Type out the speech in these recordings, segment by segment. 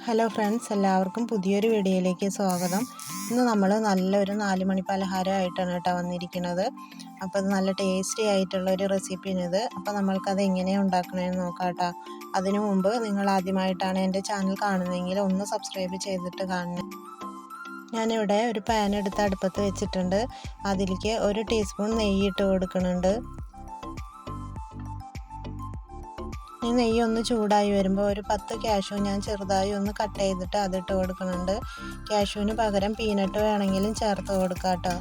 Hello friends, എല്ലാവർക്കും പുതിയൊരു വീഡിയോയിലേക്ക് സ്വാഗതം. ഇന്ന് നമ്മൾ നല്ലൊരു 4 മണി പലഹാരമായിട്ടാണ് കേട്ടോ വന്നിരിക്കുന്നത്. അപ്പോൾ അത് നല്ല ടേസ്റ്റി ആയിട്ടുള്ളൊരു റെസിപ്പിയാണിത്. അപ്പോൾ നമ്മൾക്കത് എങ്ങനെയാണ് ഉണ്ടാക്കണമെന്ന് നോക്കാം കേട്ടോ. അതിനു മുമ്പ് നിങ്ങൾ ആദ്യമായിട്ടാണ് എൻ്റെ ചാനൽ കാണുന്നതെങ്കിൽ ഒന്ന് സബ്സ്ക്രൈബ് ചെയ്തിട്ട് കാണണം. ഞാനിവിടെ ഒരു പാൻ എടുത്ത് അടുപ്പത്ത് വെച്ചിട്ടുണ്ട്. അതിലേക്ക് 1 ടീസ്പൂൺ നെയ്യ് ഇട്ട് കൊടുക്കുന്നുണ്ട്. ഈ നെയ്യ് ഒന്ന് ചൂടായി വരുമ്പോൾ ഒരു 10 കാഷ്യൂ ഞാൻ ചെറുതായി ഒന്ന് കട്ട് ചെയ്തിട്ട് അതിട്ട് കൊടുക്കുന്നുണ്ട്. കാഷ്യൂവിന് പകരം പീനട്ട് വേണമെങ്കിലും ചേർത്ത് കൊടുക്കാം കേട്ടോ.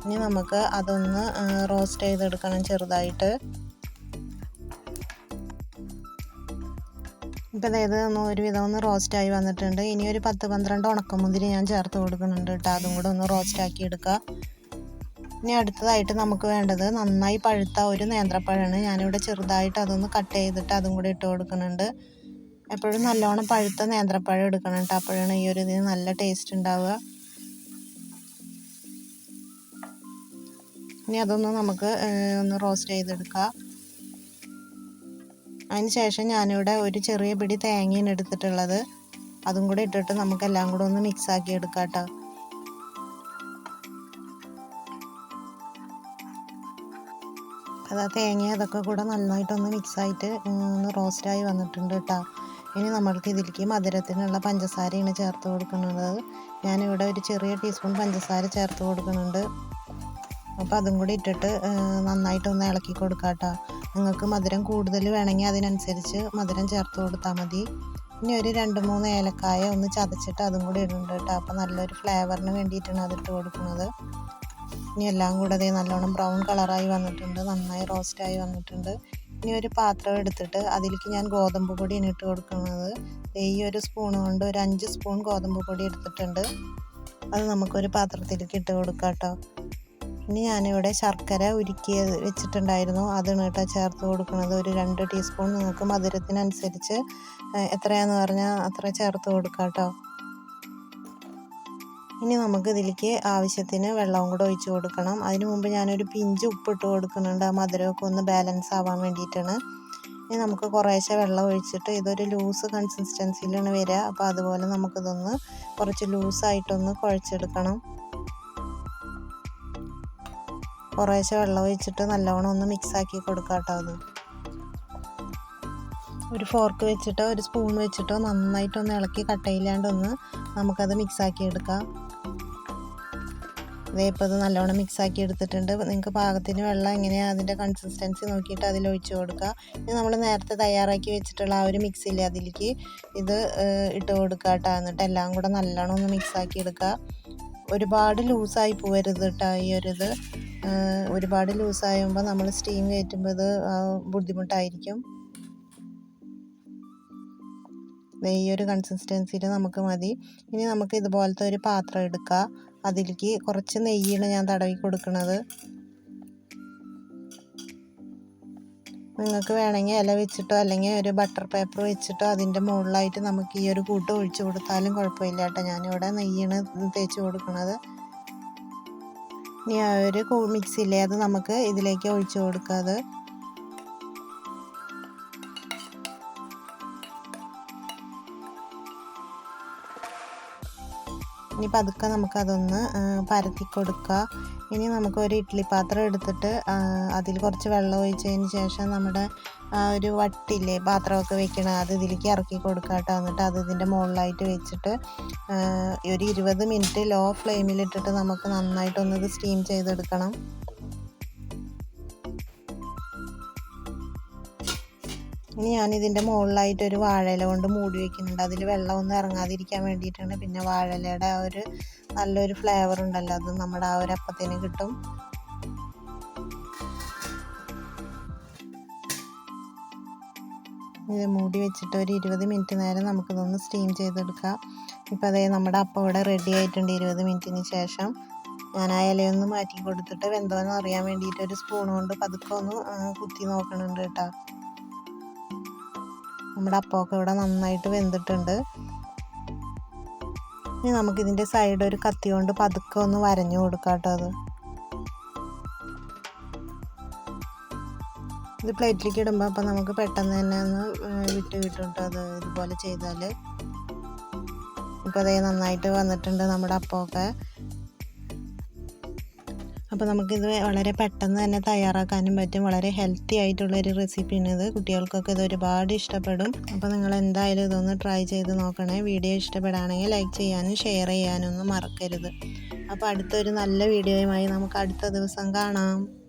ഇനി നമുക്ക് അതൊന്ന് റോസ്റ്റ് ചെയ്തെടുക്കണം ചെറുതായിട്ട്. ഇപ്പോൾ അതായത് ഒരുവിധം ഒന്ന് റോസ്റ്റായി വന്നിട്ടുണ്ട്. ഇനി ഒരു 10-12 ഉണക്കമുന്തിരി ഞാൻ ചേർത്ത് കൊടുക്കുന്നുണ്ട് കേട്ടോ. അതും കൂടെ ഒന്ന് റോസ്റ്റാക്കി എടുക്കുക. ഇനി അടുത്തതായിട്ട് നമുക്ക് വേണ്ടത് നന്നായി പഴുത്ത ഒരു നേന്ത്രപ്പഴമാണ്. ഞാനിവിടെ ചെറുതായിട്ട് അതൊന്ന് കട്ട് ചെയ്തിട്ട് അതും കൂടി ഇട്ട് കൊടുക്കുന്നുണ്ട്. എപ്പോഴും നല്ലോണം പഴുത്ത നേന്ത്രപ്പഴം എടുക്കണം കേട്ടോ. അപ്പോഴാണ് ഈ ഒരു ഇതിന് നല്ല ടേസ്റ്റ് ഉണ്ടാവുക. ഇനി അതൊന്ന് നമുക്ക് ഒന്ന് റോസ്റ്റ് ചെയ്തെടുക്കാം. അതിന് ശേഷം ഞാനിവിടെ ഒരു ചെറിയ പിടി തേങ്ങയാണ് എടുത്തിട്ടുള്ളത്. അതും കൂടി ഇട്ടിട്ട് നമുക്കെല്ലാം കൂടെ ഒന്ന് മിക്സാക്കി എടുക്കാം കേട്ടോ. തേങ്ങ അതൊക്കെ കൂടെ നന്നായിട്ടൊന്ന് മിക്സായിട്ട് ഒന്ന് റോസ്റ്റായി വന്നിട്ടുണ്ട് കേട്ടോ. ഇനി നമ്മൾക്ക് ഇതിലേക്ക് മധുരത്തിനുള്ള പഞ്ചസാരയാണ് ചേർത്ത് കൊടുക്കുന്നത്. ഞാനിവിടെ ഒരു ചെറിയ ടീസ്പൂൺ പഞ്ചസാര ചേർത്ത് കൊടുക്കുന്നുണ്ട്. അപ്പോൾ അതും കൂടി ഇട്ടിട്ട് നന്നായിട്ടൊന്ന് ഇളക്കി കൊടുക്കാം കേട്ടോ. നിങ്ങൾക്ക് മധുരം കൂടുതൽ വേണമെങ്കിൽ അതിനനുസരിച്ച് മധുരം ചേർത്ത് കൊടുത്താൽ മതി. ഇനി ഒരു 2-3 ഏലക്കായ ഒന്ന് ചതച്ചിട്ട് അതും കൂടി ഇടുന്നുണ്ട് കേട്ടോ. അപ്പോൾ നല്ലൊരു ഫ്ലേവറിന് വേണ്ടിയിട്ടാണ് അതിട്ട് കൊടുക്കുന്നത്. ഇനി എല്ലാം കൂടെ നല്ലോണം ബ്രൗൺ കളറായി വന്നിട്ടുണ്ട്, നന്നായി റോസ്റ്റായി വന്നിട്ടുണ്ട്. ഇനി ഒരു പാത്രം എടുത്തിട്ട് അതിലേക്ക് ഞാൻ ഗോതമ്പ് പൊടിയാണ് ഇട്ട് കൊടുക്കുന്നത്. ഈ ഒരു സ്പൂൺ കൊണ്ട് ഒരു 5 സ്പൂൺ ഗോതമ്പ് പൊടി എടുത്തിട്ടുണ്ട്. അത് നമുക്കൊരു പാത്രത്തിലേക്ക് ഇട്ട് കൊടുക്കാം കേട്ടോ. ഇനി ഞാനിവിടെ ശർക്കര ഉരുക്കി വെച്ചിട്ടുണ്ടായിരുന്നു, അതാണ് കേട്ടോ ചേർത്ത് കൊടുക്കുന്നത്. ഒരു 2 ടീസ്പൂൺ. നിങ്ങൾക്ക് മധുരത്തിനനുസരിച്ച് എത്രയാണെന്ന് പറഞ്ഞാൽ അത്ര ചേർത്ത് കൊടുക്കാം കേട്ടോ. ഇനി നമുക്ക് ഇതിലേക്ക് ആവശ്യത്തിന് വെള്ളവും കൂടെ ഒഴിച്ച് കൊടുക്കണം. അതിന് മുമ്പ് ഞാനൊരു പിഞ്ച് ഉപ്പിട്ട് കൊടുക്കുന്നുണ്ട്, ആ മധുരമൊക്കെ ഒന്ന് ബാലൻസ് ആവാൻ വേണ്ടിയിട്ടാണ്. ഇനി നമുക്ക് കുറേശ്ശെ വെള്ളം ഒഴിച്ചിട്ട് ഇതൊരു ലൂസ് കൺസിസ്റ്റൻസിയിലാണ് വരിക. അപ്പോൾ അതുപോലെ നമുക്കിതൊന്ന് കുറച്ച് ലൂസായിട്ടൊന്ന് കുഴച്ചെടുക്കണം. കുറേശ്ശെ വെള്ളം ഒഴിച്ചിട്ട് നല്ലോണം ഒന്ന് മിക്സാക്കി കൊടുക്കാം കേട്ടോ. അത് ഒരു ഫോർക്ക് വെച്ചിട്ടോ ഒരു സ്പൂൺ വെച്ചിട്ടോ നന്നായിട്ടൊന്ന് ഇളക്കി കട്ടയില്ലാണ്ടൊന്ന് നമുക്കത് മിക്സാക്കി എടുക്കാം. ഇപ്പോൾ അത് നല്ലോണം മിക്സാക്കി എടുത്തിട്ടുണ്ട്. നിങ്ങൾക്ക് പാകത്തിന് വെള്ളം എങ്ങനെയാണ് അതിൻ്റെ കൺസിസ്റ്റൻസി നോക്കിയിട്ട് അതിലൊഴിച്ച് കൊടുക്കുക. ഇനി നമ്മൾ നേരത്തെ തയ്യാറാക്കി വെച്ചിട്ടുള്ള ആ ഒരു മിക്സില്ലേ അതിലേക്ക് ഇത് ഇട്ട് കൊടുക്കുക കേട്ടോ. എന്നിട്ട് എല്ലാം കൂടെ നല്ലോണം ഒന്ന് മിക്സാക്കി എടുക്കുക. ഒരുപാട് ലൂസായി പോകരുത് കേട്ടോ ഈ ഒരിത്. ഒരുപാട് ലൂസാകുമ്പോൾ നമ്മൾ സ്റ്റീം കയറ്റുമ്പോൾ ഇത് ബുദ്ധിമുട്ടായിരിക്കും. ഈ ഒരു കൺസിസ്റ്റൻസിയിൽ നമുക്ക് മതി. ഇനി നമുക്ക് ഇതുപോലത്തെ ഒരു പാത്രം എടുക്കുക. അതിലേക്ക് കുറച്ച് നെയ്യാണ് ഞാൻ തടവി കൊടുക്കുന്നത്. നിങ്ങൾക്ക് വേണമെങ്കിൽ ഇല വെച്ചിട്ടോ അല്ലെങ്കിൽ ഒരു ബട്ടർ പേപ്പർ വെച്ചിട്ടോ അതിൻ്റെ മുകളിലായിട്ട് നമുക്ക് ഈ ഒരു കൂട്ട് ഒഴിച്ച് കൊടുത്താലും കുഴപ്പമില്ല കേട്ടോ. ഞാനിവിടെ നെയ്യാണ് തേച്ച് കൊടുക്കുന്നത്. ഇനി ആ ഒരു മിക്സില്ലേ അത് നമുക്ക് ഇതിലേക്ക് ഒഴിച്ച് കൊടുക്കാതെ ഇനി പതുക്കെ നമുക്കതൊന്ന് പരത്തി കൊടുക്കുക. ഇനി നമുക്കൊരു ഇഡ്ഡലി പാത്രം എടുത്തിട്ട് അതിൽ കുറച്ച് വെള്ളം ഒഴിച്ചതിന് ശേഷം നമ്മുടെ ഒരു വട്ടില്ലേ പാത്രമൊക്കെ വെക്കണം, അത് ഇതിലേക്ക് ഇറക്കി കൊടുക്കുക കേട്ടോ. എന്നിട്ട് അത് ഇതിൻ്റെ മുകളിലായിട്ട് വെച്ചിട്ട് ഒരു 20 മിനിറ്റ് ലോ ഫ്ലെയിമിലിട്ടിട്ട് നമുക്ക് നന്നായിട്ടൊന്ന് ഇത് സ്റ്റീം ചെയ്തെടുക്കണം. ഇനി ഞാനിതിൻ്റെ മുകളിലായിട്ട് ഒരു വാഴയില കൊണ്ട് മൂടി വയ്ക്കുന്നുണ്ട്. അതിൽ വെള്ളമൊന്നും ഇറങ്ങാതിരിക്കാൻ വേണ്ടിയിട്ടാണ്. പിന്നെ വാഴയിലയുടെ ആ ഒരു നല്ലൊരു ഫ്ലേവർ ഉണ്ടല്ലോ, അത് നമ്മുടെ ആ ഒരു അപ്പത്തിന് കിട്ടും. ഇത് മൂടി വെച്ചിട്ട് ഒരു 20 മിനിറ്റ് നേരം നമുക്കിതൊന്ന് സ്റ്റീം ചെയ്തെടുക്കാം. ഇപ്പോൾ അതേ നമ്മുടെ അപ്പം ഇവിടെ റെഡി ആയിട്ടുണ്ട്. 20 മിനിറ്റിന് ശേഷം ഞാൻ ആ ഇലയൊന്ന് മാറ്റി കൊടുത്തിട്ട് വെന്തോന്ന് അറിയാൻ വേണ്ടിയിട്ട് ഒരു സ്പൂൺ കൊണ്ട് പതുക്കെ ഒന്ന് കുത്തി നോക്കണുണ്ട് കേട്ടോ. നമ്മുടെ അപ്പമൊക്കെ ഇവിടെ നന്നായിട്ട് വെന്തിട്ടുണ്ട്. ഇനി നമുക്കിതിൻ്റെ സൈഡ് ഒരു കത്തി കൊണ്ട് പതുക്കെ ഒന്ന് വരഞ്ഞു കൊടുക്കാം കേട്ടോ. ഇത് പ്ലേറ്റിലേക്ക് ഇടുമ്പോൾ അപ്പോൾ നമുക്ക് പെട്ടെന്ന് തന്നെ ഒന്ന് വിട്ട് കിട്ടും കേട്ടോ. അത് ഇതുപോലെ ചെയ്താൽ ഇപ്പോൾ അതേ നന്നായിട്ട് വന്നിട്ടുണ്ട് നമ്മുടെ അപ്പമൊക്കെ. അപ്പോൾ നമുക്കിത് വളരെ പെട്ടെന്ന് തന്നെ തയ്യാറാക്കാനും പറ്റും. വളരെ ഹെൽത്തി ആയിട്ടുള്ളൊരു റെസിപ്പിയാണിത്. കുട്ടികൾക്കൊക്കെ ഇത് ഒരുപാട് ഇഷ്ടപ്പെടും. അപ്പോൾ നിങ്ങൾ എന്തായാലും ഇതൊന്ന് ട്രൈ ചെയ്ത് നോക്കണേ. വീഡിയോ ഇഷ്ടപ്പെടുകയാണെങ്കിൽ ലൈക്ക് ചെയ്യാനും ഷെയർ ചെയ്യാനും ഒന്നും മറക്കരുത്. അപ്പോൾ അടുത്തൊരു നല്ല വീഡിയോയുമായി നമുക്ക് അടുത്ത ദിവസം കാണാം.